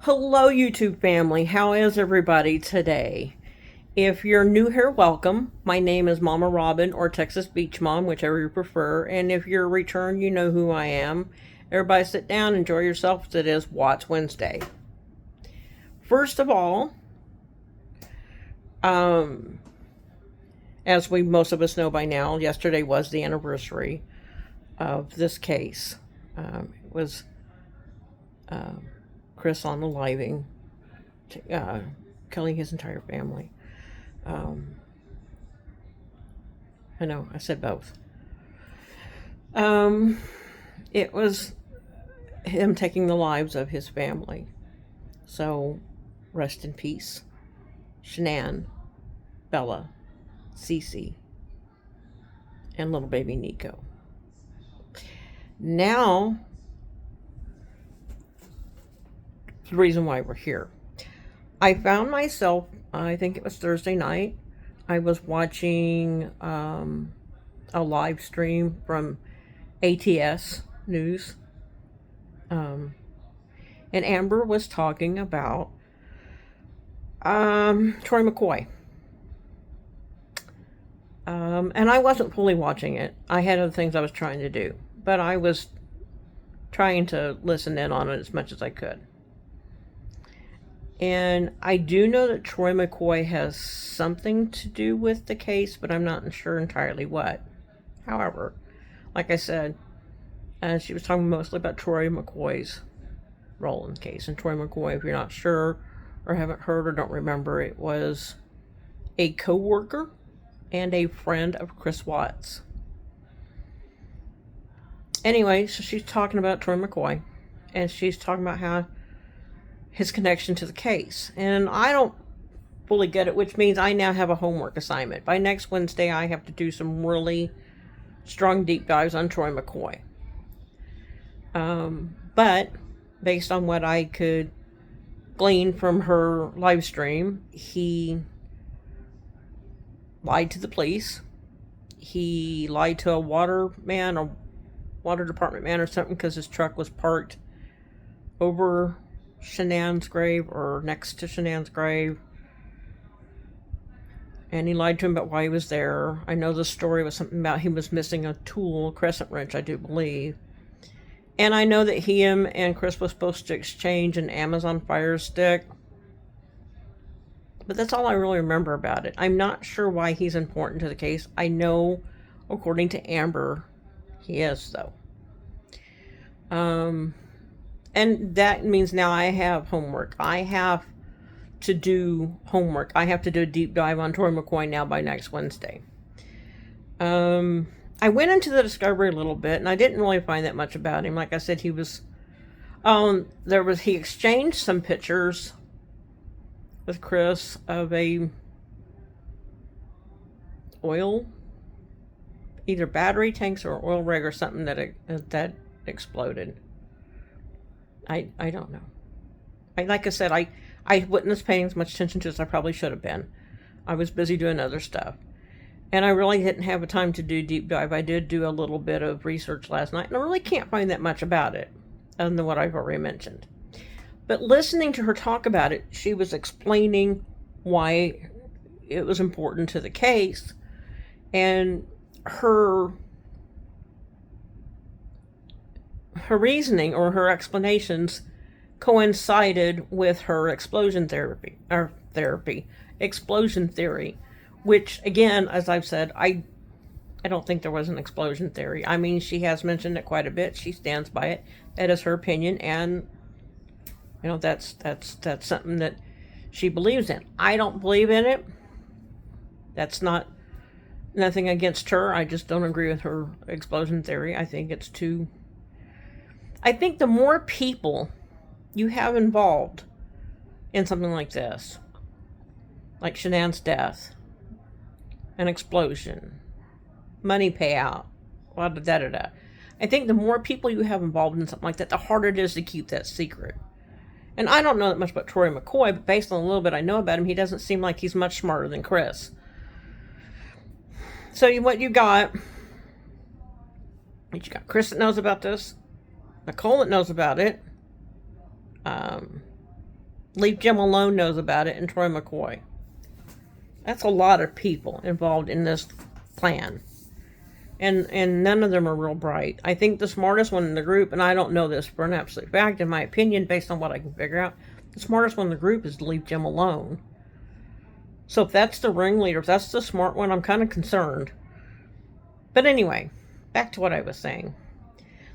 Hello, YouTube family. How is everybody today? If you're new here, welcome. My name is Mama Robin or Texas Beach Mom, whichever you prefer. And if you're a return, you know who I am. Everybody sit down, enjoy yourselves. It is Watch Wednesday. First of all, as most of us know by now, yesterday was the anniversary of this case. It was Chris unaliving, killing his entire family. I know, I said both. It was him taking the lives of his family. So, rest in peace. Shanann, Bella, Cece, and little baby Nico. Now, the reason why we're here. I found myself, I think it was Thursday night, I was watching a live stream from ATS News. And Amber was talking about Troy McCoy. And I wasn't fully watching it. I had other things I was trying to do. But I was trying to listen in on it as much as I could. And I do know that Troy McCoy has something to do with the case, but I'm not sure entirely what. However, like I said, she was talking mostly about Troy McCoy's role in the case. And Troy McCoy, if you're not sure or haven't heard or don't remember, it was a co-worker and a friend of Chris Watts. Anyway, so she's talking about Troy McCoy, and she's talking about how his connection to the case. And I don't fully get it, which means I now have a homework assignment. By next Wednesday, I have to do some really strong deep dives on Troy McCoy. But based on what I could glean from her live stream, he lied to the police. He lied to a water department man or something, because his truck was parked over Shanann's grave or next to Shanann's grave. And he lied to him about why he was there. I know the story was something about he was missing a tool, a crescent wrench, I do believe. And I know that him and Chris was supposed to exchange an Amazon Fire Stick. But that's all I really remember about it. I'm not sure why he's important to the case. I know, according to Amber, he is, though. And that means now I have homework. I have to do homework. I have to do a deep dive on Troy McCoy now by next Wednesday. I went into the discovery a little bit, and I didn't really find that much about him. Like I said, he exchanged some pictures with Chris of a either battery tanks or oil rig or something that exploded. I don't know. Like I said, I wasn't paying as much attention to it as I probably should have been. I was busy doing other stuff. And I really didn't have a time to do a deep dive. I did do a little bit of research last night, and I really can't find that much about it, other than what I've already mentioned. But listening to her talk about it, she was explaining why it was important to the case, and her reasoning or her explanations coincided with her explosion theory, which, again, as I've said, I don't think there was an explosion theory. I mean, she has mentioned it quite a bit. She stands by it. That is her opinion, and that's something that she believes in. I don't believe in it. That's nothing against her. I just don't agree with her explosion theory. I think the more people you have involved in something like this, like Shanann's death, an explosion, money payout, I think the more people you have involved in something like that, the harder it is to keep that secret. And I don't know that much about Troy McCoy, but based on a little bit I know about him, he doesn't seem like he's much smarter than Chris. So what you got Chris that knows about this, Nicole that knows about it, Leave Jim alone knows about it, and Troy McCoy. That's a lot of people involved in this plan. And none of them are real bright. I think the smartest one in the group, and I don't know this for an absolute fact, in my opinion, based on what I can figure out, the smartest one in the group is to leave Jim alone. So if that's the ringleader, if that's the smart one, I'm kind of concerned. But anyway, back to what I was saying.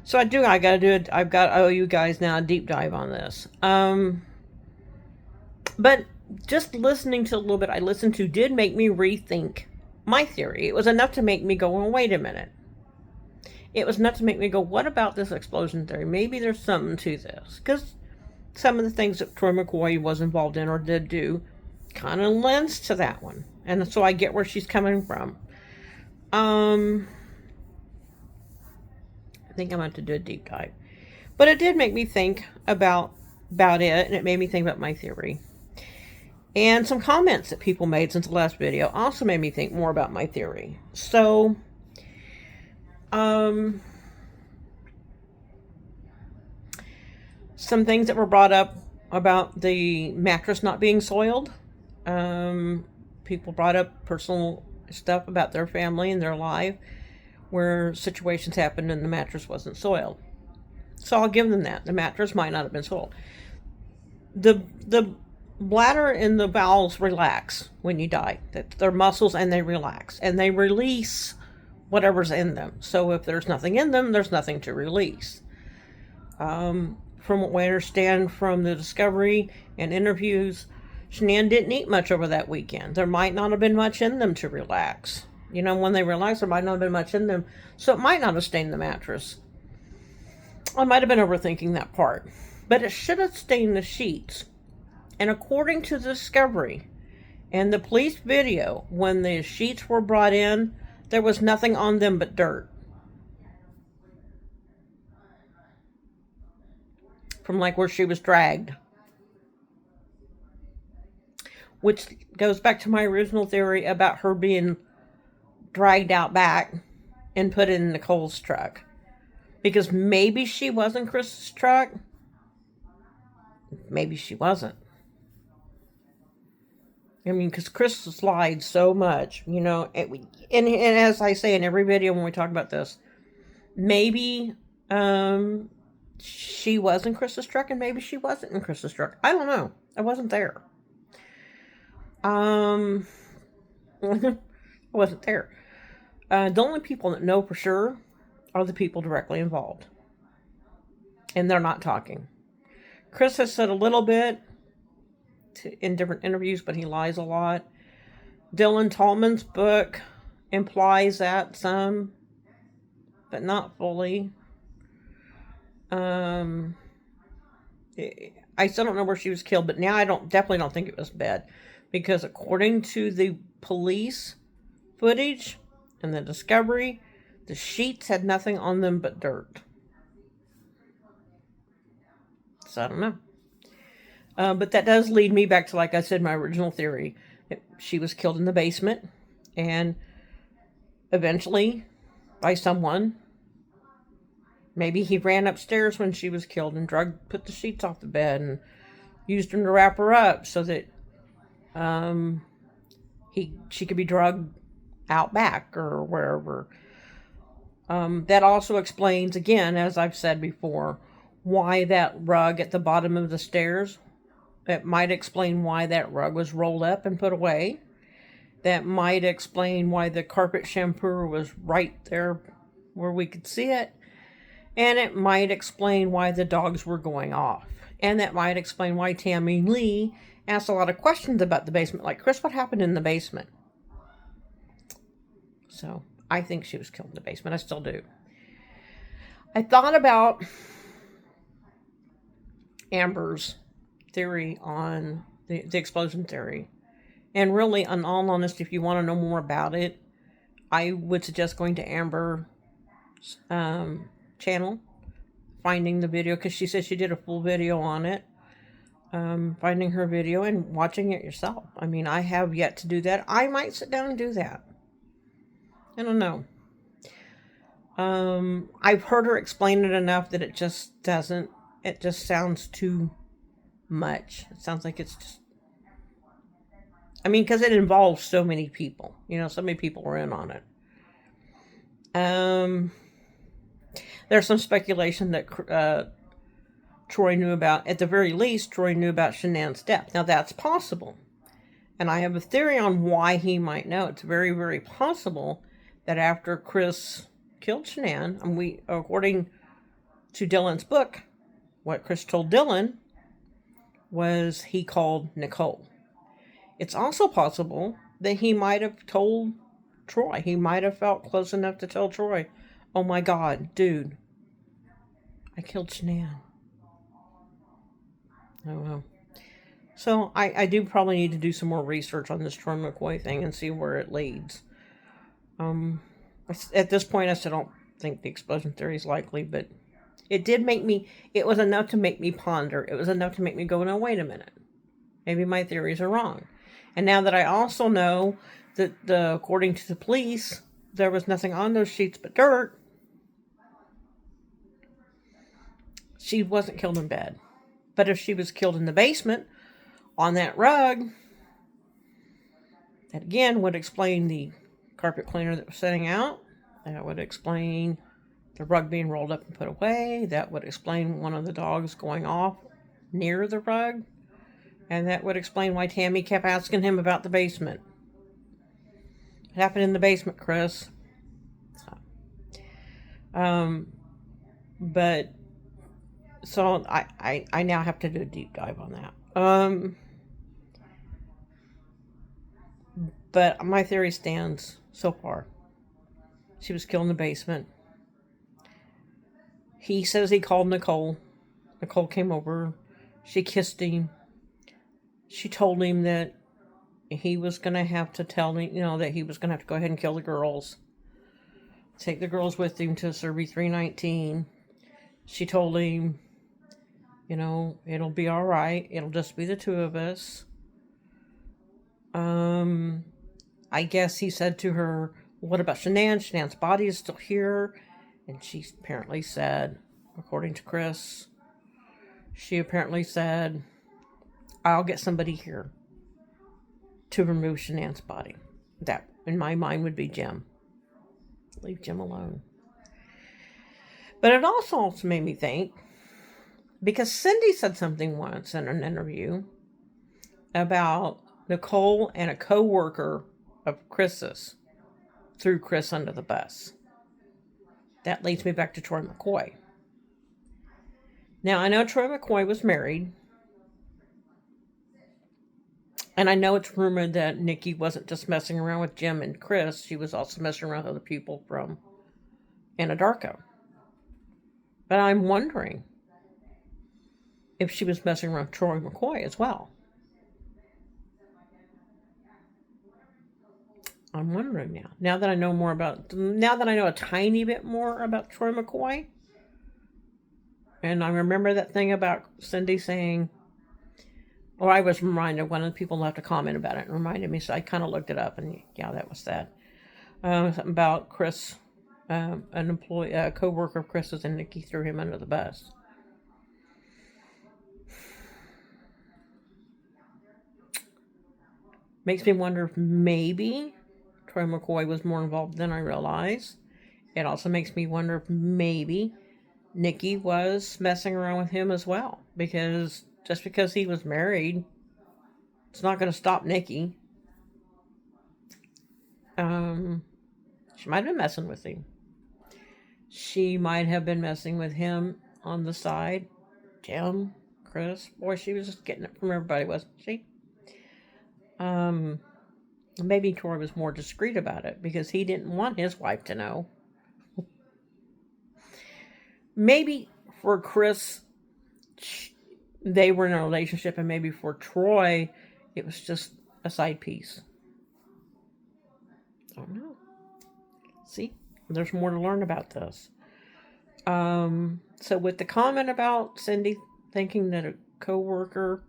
So I owe you guys now a deep dive on this. But just listening to a little bit I listened to did make me rethink my theory. It was enough to make me go, well, wait a minute. It was enough to make me go, what about this explosion theory? Maybe there's something to this. Because some of the things that Troy McCoy was involved in or did do kind of lends to that one. And so I get where she's coming from. I think I'm going to do a deep dive. But it did make me think about it, and it made me think about my theory. And some comments that people made since the last video also made me think more about my theory. So, some things that were brought up about the mattress not being soiled. People brought up personal stuff about their family and their life where situations happened and the mattress wasn't soiled. So I'll give them that. The mattress might not have been soiled. The bladder and the bowels relax when you die. They're muscles and they relax. And they release whatever's in them. So if there's nothing in them, there's nothing to release. From what we understand from the discovery and interviews, Shanann didn't eat much over that weekend. There might not have been much in them to relax. You know, when they relax, there might not have been much in them. So it might not have stained the mattress. I might have been overthinking that part. But it should have stained the sheets. And according to the discovery and the police video, when the sheets were brought in, there was nothing on them but dirt. From like where she was dragged. Which goes back to my original theory about her being dragged out back and put in Nicole's truck. Because maybe she was in Chris's truck. Maybe she wasn't. I mean, because Chris slides so much, you know. And as I say in every video when we talk about this, maybe she was in Chris's truck and maybe she wasn't in Chris's truck. I don't know. I wasn't there. I wasn't there. The only people that know for sure are the people directly involved. And they're not talking. Chris has said a little bit in different interviews, but he lies a lot. Dylan Tallman's book implies that some, but not fully. I still don't know where she was killed, but now I definitely don't think it was bed, because according to the police footage and the discovery, the sheets had nothing on them but dirt. So I don't know. But that does lead me back to, like I said, my original theory. She was killed in the basement and eventually by someone. Maybe he ran upstairs when she was killed and put the sheets off the bed and used them to wrap her up so that she could be drugged out back or wherever. That also explains, again, as I've said before, why that rug at the bottom of the stairs. That might explain why that rug was rolled up and put away. That might explain why the carpet shampoo was right there where we could see it. And it might explain why the dogs were going off. And that might explain why Tammy Lee asked a lot of questions about the basement. Like, Chris, what happened in the basement? So, I think she was killed in the basement. I still do. I thought about Amber's theory on the explosion theory. And really, in all honesty, if you want to know more about it, I would suggest going to Amber's channel, finding the video, because she said she did a full video on it. Finding her video and watching it yourself. I mean, I have yet to do that. I might sit down and do that. I don't know. I've heard her explain it enough that it just sounds too much. It sounds like it's just, I mean, because it involves so many people. So many people were in on it. There's some speculation that Troy knew about, at the very least, Troy knew about Shanann's death. Now, that's possible. And I have a theory on why he might know. It's very, very possible that after Chris killed Shanann, and according to Dylan's book, what Chris told Dylan was he called Nicole. It's also possible that he might have told Troy. He might have felt close enough to tell Troy, oh my God, dude, I killed Shanann. I don't know. So I do probably need to do some more research on this Troy McCoy thing and see where it leads. At this point, I still don't think the explosion theory is likely, but it was enough to make me ponder. It was enough to make me go, no, wait a minute. Maybe my theories are wrong. And now that I also know that according to the police, there was nothing on those sheets but dirt, she wasn't killed in bed. But if she was killed in the basement, on that rug, that again would explain the carpet cleaner that was sitting out. That would explain the rug being rolled up and put away. That would explain one of the dogs going off near the rug. And that would explain why Tammy kept asking him about the basement. It happened in the basement, Chris. So I now have to do a deep dive on that. But my theory stands so far. She was killed in the basement. He says he called Nicole. Nicole came over. She kissed him. She told him that he was going to have to tell him, that he was going to have to go ahead and kill the girls. Take the girls with him to Survey 319. She told him, it'll be all right. It'll just be the two of us. I guess he said to her, what about Shanann? Shanann's body is still here. And she apparently said, according to Chris, I'll get somebody here to remove Shanann's body. That, in my mind, would be Jim. Leave Jim alone. But it also made me think, because Cindy said something once in an interview about Nicole and a co-worker of Chris's threw Chris under the bus. That leads me back to Troy McCoy. Now, I know Troy McCoy was married. And I know it's rumored that Nikki wasn't just messing around with Jim and Chris. She was also messing around with other people from Anadarko. But I'm wondering if she was messing around with Troy McCoy as well. I'm wondering now. Now that I know a tiny bit more about Troy McCoy. And I remember that thing about Cindy saying, or I was reminded, one of the people left a comment about it and reminded me, so I kind of looked it up, and yeah, that was that. Something about Chris, an employee, a co-worker of Chris's, and Nikki threw him under the bus. Makes me wonder if maybe Troy McCoy was more involved than I realized. It also makes me wonder if maybe Nikki was messing around with him as well. Because just because he was married, it's not going to stop Nikki. She might have been messing with him. She might have been messing with him on the side. Jim, Chris. Boy, she was just getting it from everybody, wasn't she? Maybe Troy was more discreet about it because he didn't want his wife to know. Maybe for Chris, they were in a relationship, and maybe for Troy, it was just a side piece. I don't know. See, there's more to learn about this. So with the comment about Cindy thinking that a co-worker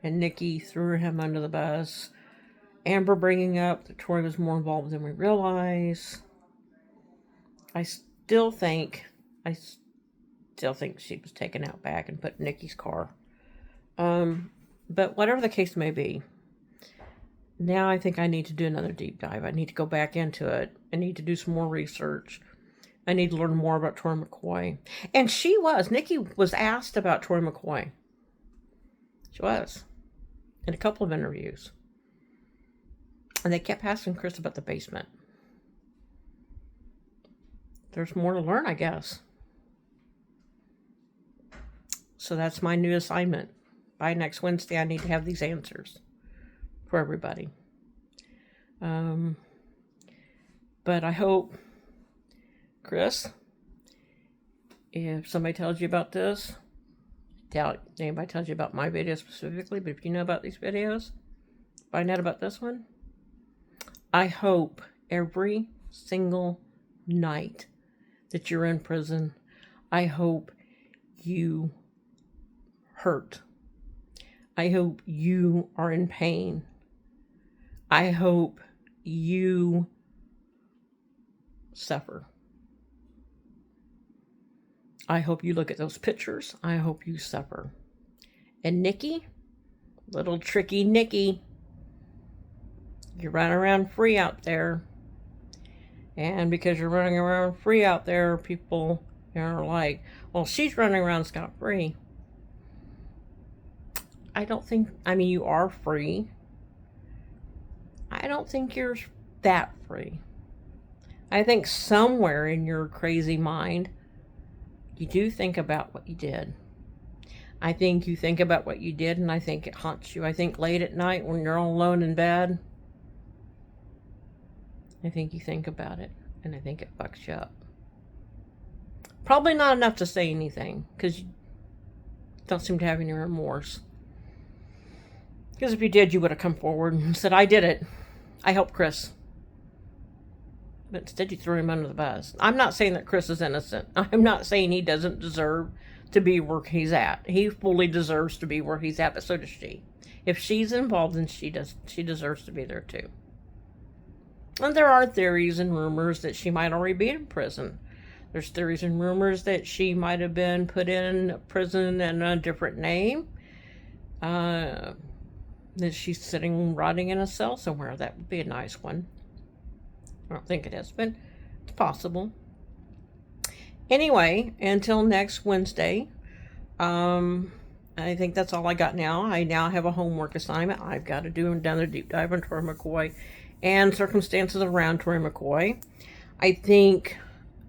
and Nikki threw him under the bus, Amber bringing up that Troy was more involved than we realize, I still think she was taken out back and put in Nikki's car. But whatever the case may be, now I think I need to do another deep dive. I need to go back into it. I need to do some more research. I need to learn more about Troy McCoy. And Nikki was asked about Troy McCoy. She was. In a couple of interviews. And they kept asking Chris about the basement. There's more to learn, I guess. So that's my new assignment. By next Wednesday, I need to have these answers for everybody. But I hope, Chris, if somebody tells you about this, doubt anybody tells you about my video specifically, but if you know about these videos, find out about this one. I hope every single night that you're in prison, I hope you hurt. I hope you are in pain. I hope you suffer. I hope you look at those pictures. I hope you suffer. And Nikki, little tricky Nikki, you're running around free out there. And because you're running around free out there, people are like, well, she's running around scot-free. You are free. I don't think you're that free. I think somewhere in your crazy mind, you do think about what you did. I think you think about what you did, and I think it haunts you. I think late at night when you're all alone in bed, I think you think about it, and I think it fucks you up. Probably not enough to say anything, because you don't seem to have any remorse. Because if you did, you would have come forward and said, I did it. I helped Chris. But instead you threw him under the bus. I'm not saying that Chris is innocent. I'm not saying he doesn't deserve to be where he's at. He fully deserves to be where he's at, but so does she. If she's involved, then she deserves to be there too. And there are theories and rumors that she might already be in prison. There's theories and rumors that she might have been put in prison in a different name. That she's sitting rotting in a cell somewhere. That would be a nice one. I don't think it is, but it's possible. Anyway, until next Wednesday, I think that's all I got now. I now have a homework assignment. I've got to do another deep dive on Troy McCoy and circumstances around Troy McCoy. I think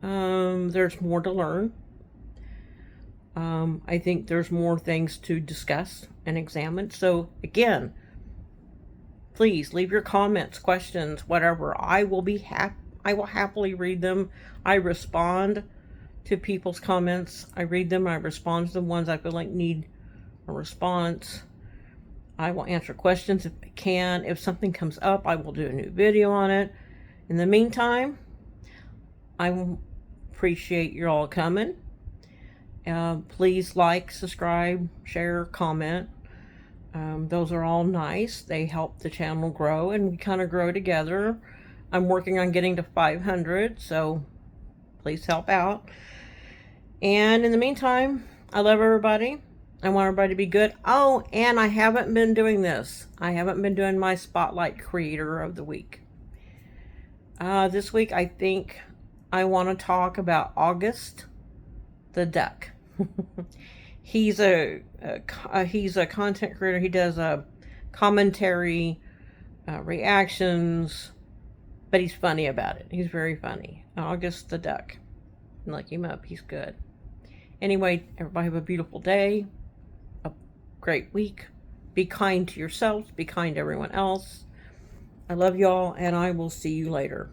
there's more to learn. I think there's more things to discuss and examine. So again, please leave your comments, questions, whatever. I will happily read them. I respond to people's comments. I read them. I respond to the ones I feel like need a response. I will answer questions if I can. If something comes up, I will do a new video on it. In the meantime, I will appreciate you all coming. Please like, subscribe, share, comment. Those are all nice. They help the channel grow, and we kind of grow together. I'm working on getting to 500, so please help out. And in the meantime, I love everybody. I want everybody to be good. Oh, and I haven't been doing this. I haven't been doing my Spotlight Creator of the Week. This week, I think I want to talk about August the duck. He's a content creator. He does commentary, reactions, but he's funny about it. He's very funny. August the duck. Look him up. He's good. Anyway, everybody have a beautiful day, a great week. Be kind to yourselves. Be kind to everyone else. I love y'all, and I will see you later.